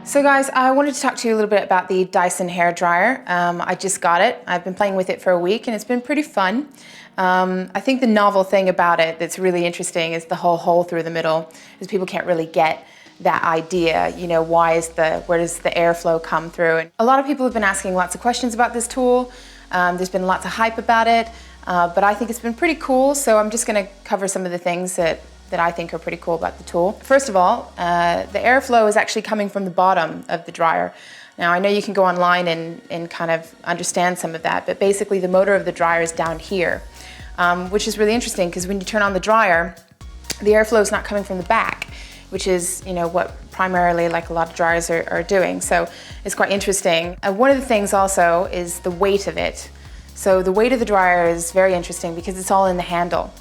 So guys, I wanted to talk to you a little bit about the Dyson Hairdryer. I just got it. I've been playing with it for a week and it's been pretty fun. I think the novel thing about it that's really interesting is the whole hole through the middle, because people can't really get that idea, you know, where does the airflow come through? And a lot of people have been asking lots of questions about this tool. There's been lots of hype about it, but I think it's been pretty cool, so I'm just gonna cover some of the things that I think are pretty cool about the tool. First of all, the airflow is actually coming from the bottom of the dryer. Now I know you can go online and kind of understand some of that, but basically the motor of the dryer is down here, which is really interesting because when you turn on the dryer, the airflow is not coming from the back, which is, you know, what primarily like a lot of dryers are doing. So it's quite interesting. One of the things also is the weight of it. So the weight of the dryer is very interesting because it's all in the handle.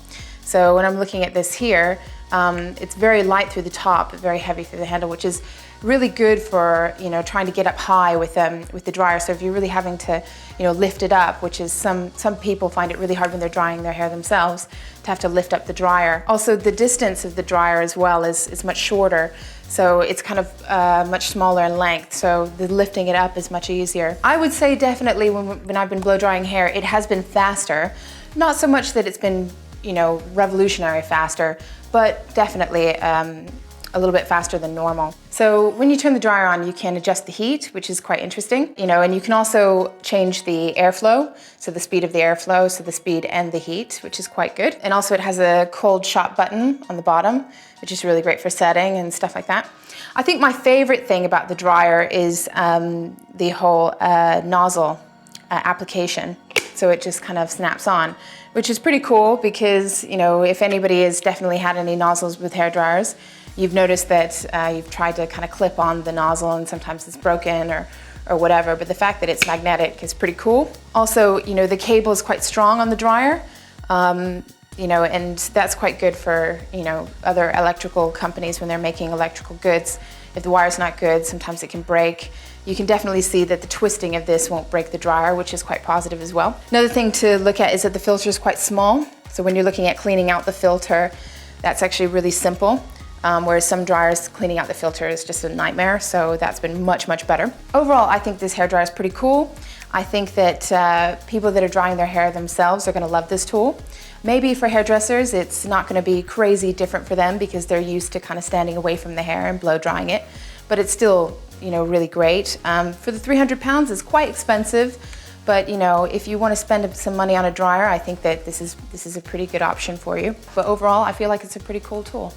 So when I'm looking at this here, it's very light through the top, but very heavy through the handle, which is really good for, you know, trying to get up high with the dryer. So if you're really having to, you know, lift it up, which is some people find it really hard when they're drying their hair themselves, to have to lift up the dryer. Also, the distance of the dryer as well is much shorter. So it's kind of much smaller in length, so the lifting it up is much easier. I would say definitely when I've been blow drying hair, it has been faster. Not so much that it's been, you know, revolutionary faster, but definitely a little bit faster than normal. So when you turn the dryer on, you can adjust the heat, which is quite interesting, you know, and you can also change the airflow, so the speed of the airflow, so the speed and the heat, which is quite good. And also it has a cold shot button on the bottom, which is really great for setting and stuff like that. I think my favorite thing about the dryer is the whole nozzle application. So it just kind of snaps on, which is pretty cool because, you know, if anybody has definitely had any nozzles with hair dryers, you've noticed that you've tried to kind of clip on the nozzle and sometimes it's broken or whatever, but the fact that it's magnetic is pretty cool. Also, you know, the cable is quite strong on the dryer, you know, and that's quite good for, you know, other electrical companies when they're making electrical goods. If the wire's not good, sometimes it can break. You can definitely see that the twisting of this won't break the dryer, which is quite positive as well. Another thing to look at is that the filter is quite small. So when you're looking at cleaning out the filter, that's actually really simple. Whereas some dryers, cleaning out the filter is just a nightmare, so that's been much, much better. Overall, I think this hairdryer is pretty cool. I think that people that are drying their hair themselves are gonna love this tool. Maybe for hairdressers, it's not gonna be crazy different for them because they're used to kind of standing away from the hair and blow drying it, but it's still, you know, really great. For the 300 pounds, it's quite expensive, but you know, if you want to spend some money on a dryer, I think that this is a pretty good option for you. But overall, I feel like it's a pretty cool tool.